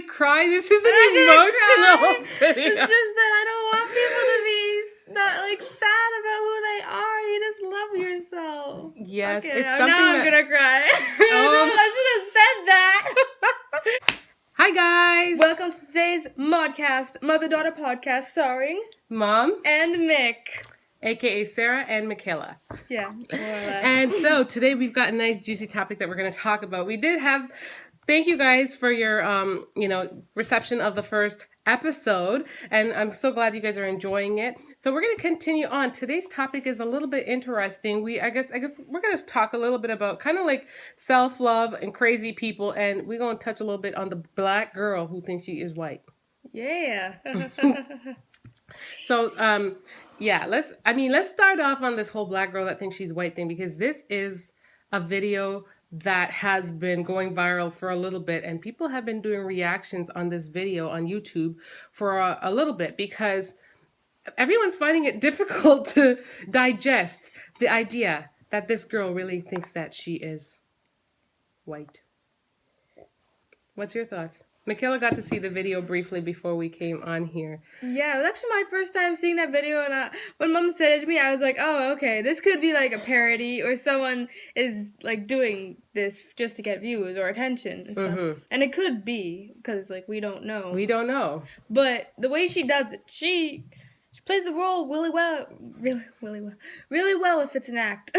cry. This is an emotional video. It's just that I don't want people to be sad about who they are. You just love yourself. Yes, okay, it's something I'm gonna cry. I should have said that. Hi guys. Welcome to today's MODCAST, Mother-Daughter Podcast, starring Mom and Mick. aka Sarah and Michaela. Yeah, more or less. And so today we've got a nice juicy topic that we're going to talk about. We did have, thank you guys for your, reception of the first episode. And I'm so glad you guys are enjoying it. So we're going to continue on. Today's topic is a little bit interesting. I guess we're going to talk a little bit about kind of like self-love and crazy people. And we're going to touch a little bit on the black girl who thinks she is white. Yeah. So, yeah, let's start off on this whole black girl that thinks she's white thing, because this is a video that has been going viral for a little bit, and people have been doing reactions on this video on YouTube for a little bit, because everyone's finding it difficult to digest the idea that this girl really thinks that she is white. What's your thoughts? Michaela got to see the video briefly before we came on here. Yeah, it was actually my first time seeing that video, and when Mom said it to me, I was like, oh, okay, this could be like a parody, or someone is like doing this just to get views or attention and stuff. Mm-hmm. And it could be, because like we don't know. We don't know. But the way she does it, she plays the role really well if it's an act.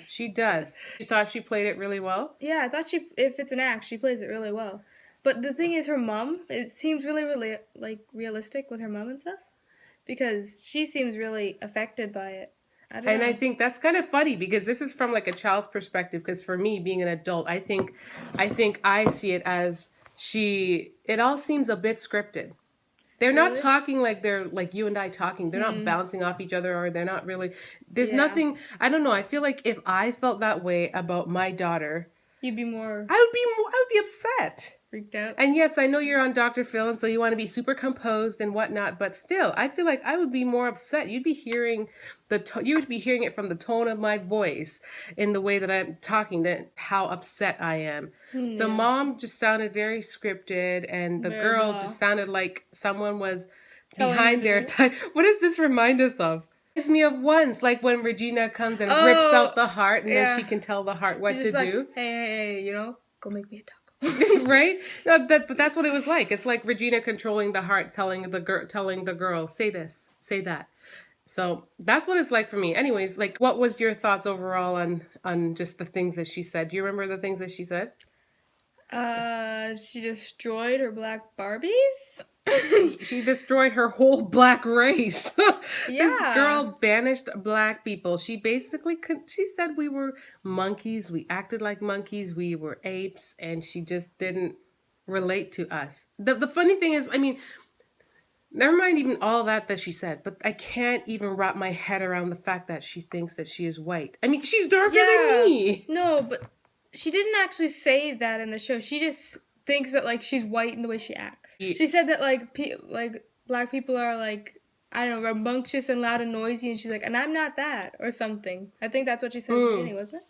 She does. You thought she played it really well? Yeah, I thought if it's an act, she plays it really well. But the thing is, her mom, it seems really, like, realistic with her mom and stuff. Because she seems really affected by it. I don't know. I think that's kind of funny, because this is from, like, a child's perspective. Because for me, being an adult, I think I see it as it all seems a bit scripted. They're not talking like they're like you and I talking. They're not bouncing off each other, or they're not really, there's nothing, I don't know. I feel like if I felt that way about my daughter, you'd be more... I would be upset. Freaked out. And yes, I know you're on Dr. Phil, and so you want to be super composed and whatnot, but still, I feel like I would be more upset. You'd be hearing it from the tone of my voice, in the way that I'm talking, that how upset I am. Yeah. The mom just sounded very scripted, and the girl just sounded like someone was behind their time. What does this remind us of? It's me of once, like when Regina comes and rips out the heart, and then she can tell the heart what to do. Hey, go make me a taco. Right? No, but that's what it was like. It's like Regina controlling the heart, telling the girl, say this, say that. So that's what it's like for me. Anyways, like, what was your thoughts overall on just the things that she said? Do you remember the things that she said? She destroyed her black Barbies. She destroyed her whole black race. Yeah. This girl banished black people. She basically she said we were monkeys. We acted like monkeys. We were apes, and she just didn't relate to us. The funny thing is, I mean, never mind even all that she said, but I can't even wrap my head around the fact that she thinks that she is white. I mean, she's darker than me. No, but she didn't actually say that in the show. She just thinks that, like, she's white in the way she acts. She said that, like, black people are, like, I don't know, rambunctious and loud and noisy, and she's like, and I'm not that, or something. I think that's what she said at the beginning, wasn't it?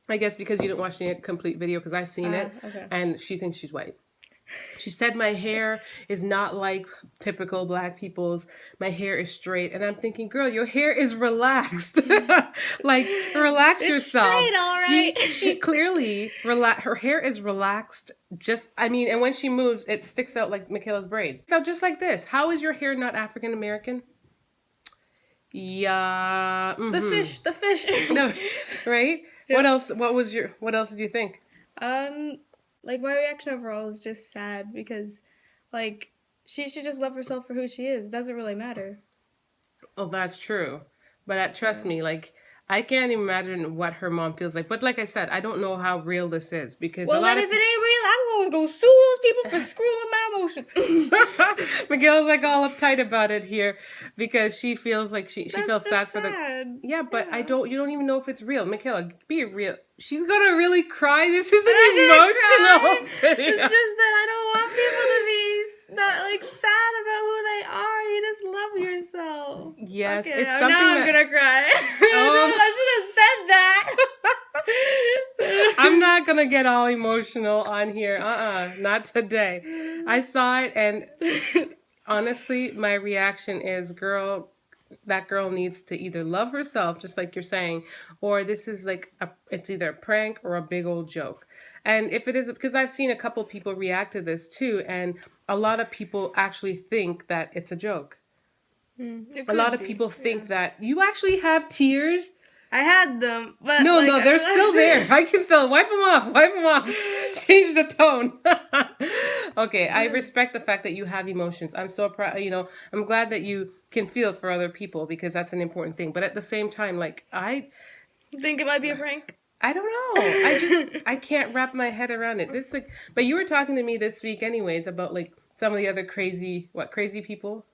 I guess because you didn't watch the complete video, because I've seen it, okay. And she thinks she's white. She said my hair is not like typical black people's. My hair is straight. And I'm thinking, girl, your hair is relaxed. Like, relax yourself. It's straight, all right. She clearly, her hair is relaxed. And when she moves, it sticks out like Michaela's braid. So just like this. How is your hair not African American? Yeah. Mm-hmm. The fish. No, right? Yeah. What else did you think? Like, my reaction overall is just sad, because, like, she should just love herself for who she is. It doesn't really matter. Oh, that's true. But trust me, like, I can't even imagine what her mom feels like. But like I said, I don't know how real this is, because if it ain't real, I'm going to go sue those people for screwing with my emotions. Miguel's like all uptight about it here, because she feels like she feels sad for the... Yeah, but you don't even know if it's real. Michaela, be real. She's gonna really cry. This is an emotional video. It's just that I don't want people to be sad about who they are. You just love yourself. Yes, okay, it's something now I'm gonna cry. I should have said that. I'm not going want to get all emotional on here. Not today. I saw it, and honestly, my reaction is, girl, that girl needs to either love herself, just like you're saying, or this is like it's either a prank or a big old joke. And if it is, because I've seen a couple people react to this too, and a lot of people actually think that it's a joke. A lot of people think that you actually have tears. I had them, but no, they're still there. I can still wipe them off. Change the tone. Okay, I respect the fact that you have emotions. I'm so proud. I'm glad that you can feel for other people, because that's an important thing. But at the same time, like, I think it might be a prank. I don't know. I can't wrap my head around it. It's like, but you were talking to me this week, anyways, about like some of the other crazy people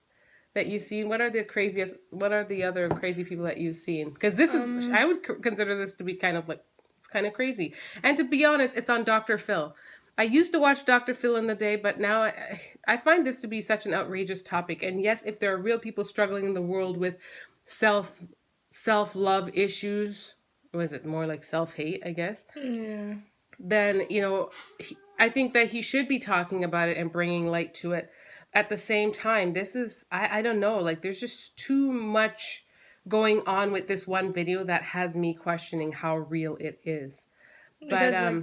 that you've seen. What are the other crazy people that you've seen? Because this is, I would consider this to be kind of like, it's kind of crazy. And to be honest, it's on Dr. Phil. I used to watch Dr. Phil in the day, but now I find this to be such an outrageous topic. And yes, if there are real people struggling in the world with self-love issues, was it more like self-hate, I guess? Yeah. Then, I think that he should be talking about it and bringing light to it. At the same time, this is, I don't know, like, there's just too much going on with this one video that has me questioning how real it is. Because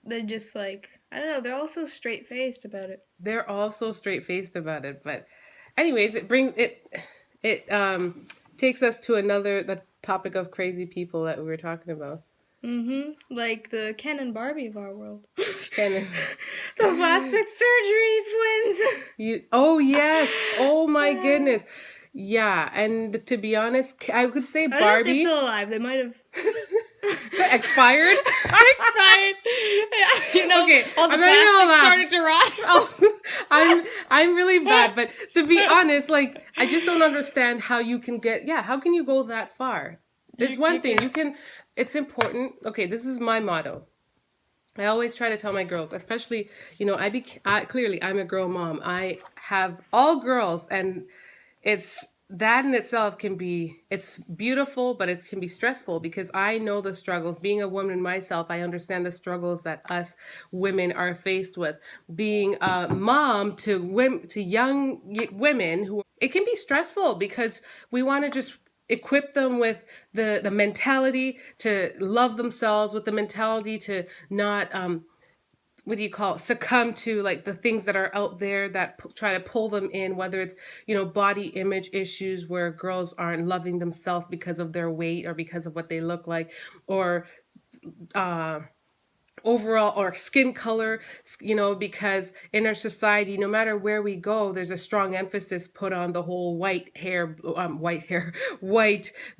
they're just like, I don't know, they're also straight-faced about it. They're also straight-faced about it. But anyways, it takes us to the topic of crazy people that we were talking about. Like the Ken and Barbie of our world. The plastic surgery twins. Oh, yes. Oh, my goodness. Yeah, and to be honest, I would say Barbie. I don't know if they're still alive. They might have expired. Yeah, okay, all the plastic started to rot. I'm really bad, but to be honest, like, I just don't understand how you can how can you go that far? There's one thing you can. It's important. Okay, this is my motto. I always try to tell my girls, especially, clearly I'm a girl mom. I have all girls, and that in itself it's beautiful, but it can be stressful, because I know the struggles. Being a woman myself, I understand the struggles that us women are faced with. Being a mom to young women, it can be stressful, because we want to just equip them with the mentality to love themselves, with the mentality to not succumb to like the things that are out there that try to pull them in, whether it's body image issues where girls aren't loving themselves because of their weight or because of what they look like, or overall, or skin color, because in our society, no matter where we go, there's a strong emphasis put on the whole white,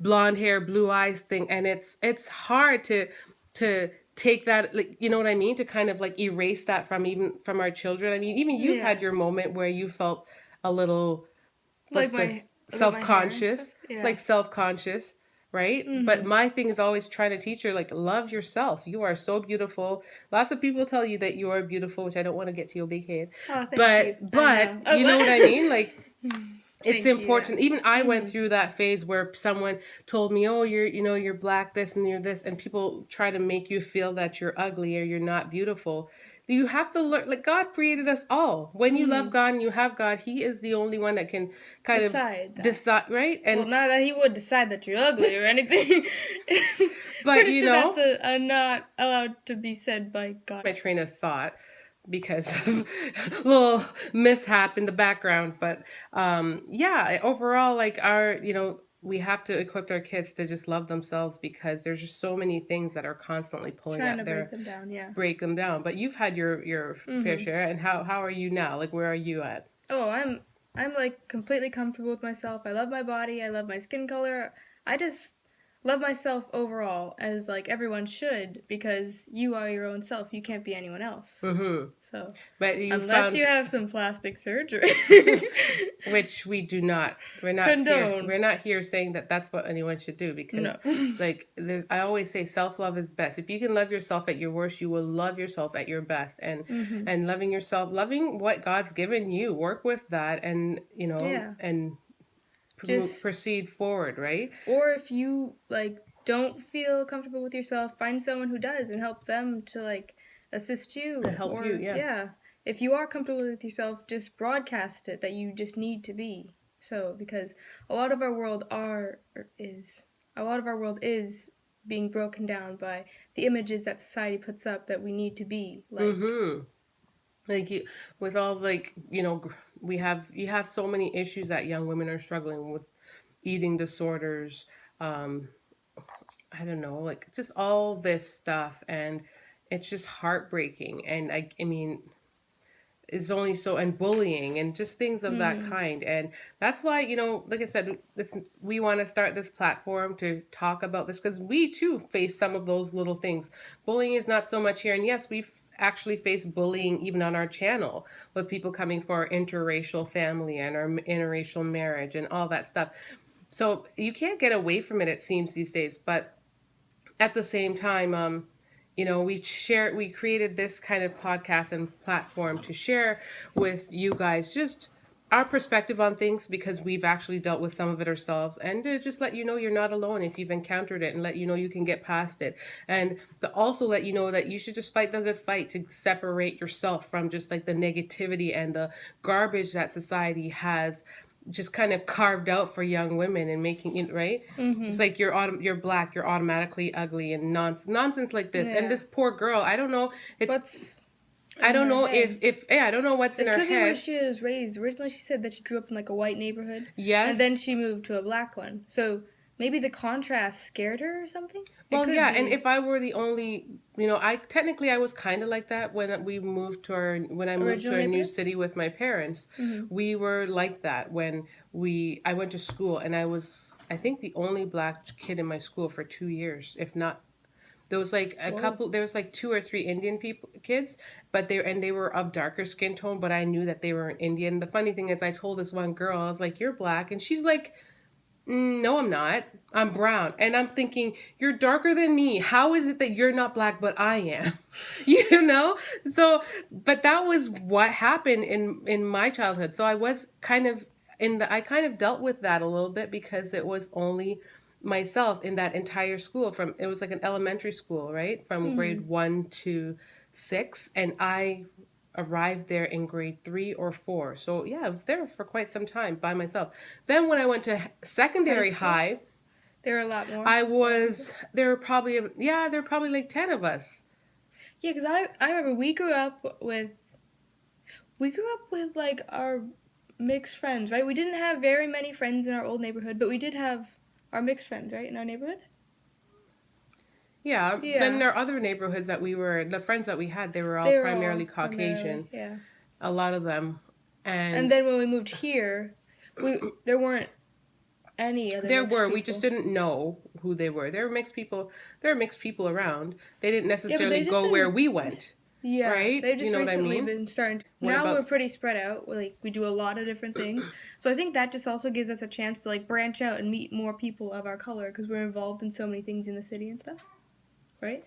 blonde hair, blue eyes thing. And it's hard to take that, like, you know what I mean? To kind of like erase that from our children. I mean, even you've had your moment where you felt a little self-conscious, self-conscious. Right? Mm-hmm. But my thing is always trying to teach her, like, love yourself. You are so beautiful. Lots of people tell you that you are beautiful, which I don't want to get to your big head. Oh, but you know what I mean? Like, it's important. Even I went through that phase where someone told me, oh, you're black, this, and you're this, and people try to make you feel that you're ugly or you're not beautiful. You have to learn, like, God created us all. When you love God and you have God, He is the only one that can kind of decide, right? And well, not that He would decide that you're ugly or anything. But pretty sure that's not allowed to be said by God. My train of thought, because of a little mishap in the background. But overall, like, we have to equip our kids to just love themselves, because there's just so many things that are constantly pulling at their... break them down. But you've had your fair share. And how are you now? Like, where are you at? Oh, I'm like completely comfortable with myself. I love my body. I love my skin color. I just love myself overall, as like everyone should, because you are your own self. You can't be anyone else. Mm-hmm. So, but unless you have some plastic surgery, which we do not. We're not condone. We're not here saying that that's what anyone should do, because like I always say, self-love is best. If you can love yourself at your worst, you will love yourself at your best. And and loving yourself, loving what God's given you, work with that, and and proceed forward, right? Or if you like don't feel comfortable with yourself, find someone who does and help them to like assist you. To help you, yeah. Yeah. If you are comfortable with yourself, just broadcast it that you just need to be. So, because a lot of our world is being broken down by the images that society puts up that we need to be like. Like you, with all like you have so many issues that young women are struggling with, eating disorders, um, I don't know, like just all this stuff, and it's just heartbreaking. And I mean, is only so, and bullying and just things of that kind. And that's why, like I said, we want to start this platform to talk about this, because we too face some of those little things. Bullying is not so much here, and yes, we've actually faced bullying even on our channel, with people coming for our interracial family and our interracial marriage and all that stuff. So you can't get away from it seems these days. But at the same time, we created this kind of podcast and platform to share with you guys just our perspective on things, because we've actually dealt with some of it ourselves, and to just let you know you're not alone if you've encountered it, and let you know you can get past it, and to also let you know that you should just fight the good fight to separate yourself from just like the negativity and the garbage that society has just kind of carved out for young women, and making it right. It's like you're black, you're automatically ugly, and nonsense like this. And this poor girl, I don't know. I don't know if I don't know what's in her head. It could be where she was raised. Originally, she said that she grew up in like a white neighborhood. Yes. And then she moved to a black one. So maybe the contrast scared her or something? Well, yeah, and if I were the only, I was kind of like that when I moved to our new city with my parents. We were like that when I went to school, and I was, I think, the only black kid in my school for 2 years, if not. There was like there was like 2 or 3 Indian kids, but they were of darker skin tone, but I knew that they were Indian. The funny thing is, I told this one girl, I was like, "You're black," and she's like, "No, I'm not. I'm brown." And I'm thinking, "You're darker than me. How is it that you're not black, but I am?" So, but that was what happened in my childhood. So I was kind of I kind of dealt with that a little bit, because it was only myself in that entire school. It was like an elementary school, right? From grade 1 to 6. And I arrived there in grade 3 or 4. So yeah, I was there for quite some time by myself. Then when I went to secondary high, there were a lot more. There were probably like 10 of us. Yeah, because I remember we grew up with like our mixed friends, right? We didn't have very many friends in our old neighborhood, but we did have our mixed friends, right, in our neighborhood? Yeah. Then there are other neighborhoods the friends that we had, they were all primarily Caucasian. Yeah. A lot of them. And then when we moved here, there weren't any other mixed people. We just didn't know who they were. There were mixed people around. They didn't necessarily go where we went. Yeah, right? They've just recently been starting to... Now we're pretty spread out. Like, we do a lot of different things. So I think that just also gives us a chance to, like, branch out and meet more people of our color, because we're involved in so many things in the city and stuff. Right?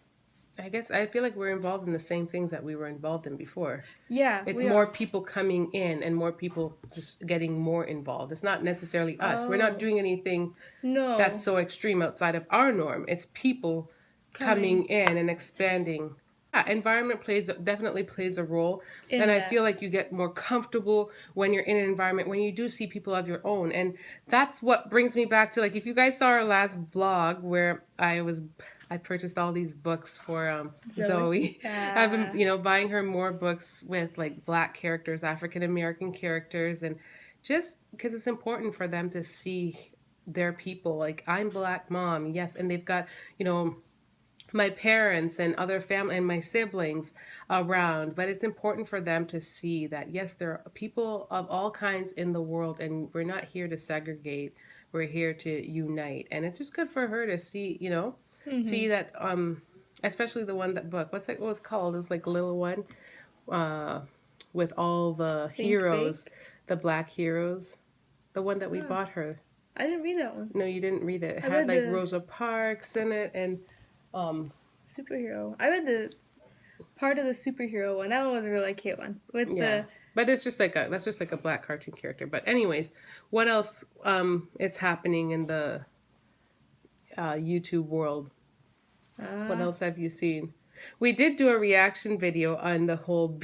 I guess I feel like we're involved in the same things that we were involved in before. Yeah, it's more people coming in and more people just getting more involved. It's not necessarily us. We're not doing anything that's so extreme outside of our norm. It's people coming in and expanding. Yeah, environment definitely plays a role. And I feel like you get more comfortable when you're in an environment, when you do see people of your own. And that's what brings me back to, like, if you guys saw our last vlog where I purchased all these books for Zoe. I've been, buying her more books with like black characters, African American characters, and just because it's important for them to see their people. Like, I'm black, mom, yes, and they've got, my parents and other family and my siblings around, but it's important for them to see that, yes, there are people of all kinds in the world, and we're not here to segregate, we're here to unite. And it's just good for her to see, see that, especially the book, what was called? It was like a little one, with all the heroes, the black heroes, the one that we bought her. I didn't read that one. No, you didn't read it. It had like Rosa Parks in it, and superhero. I read the part of the superhero one. That one was a really cute one. But it's just that's just like a black cartoon character. But anyways, what else is happening in the YouTube world. What else have you seen? We did do a reaction video on the whole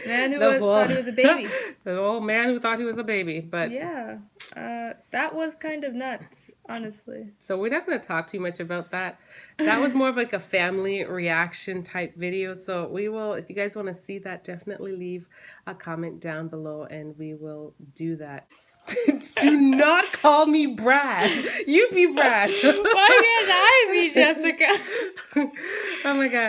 man who thought he was a baby. The old man who thought he was a baby, but yeah, that was kind of nuts, honestly. So we're not going to talk too much about that. That was more of like a family reaction type video. So we will, if you guys want to see that, definitely leave a comment down below and we will do that. Do not call me Brad. You be Brad. Why can't I be Jessica? Oh my God.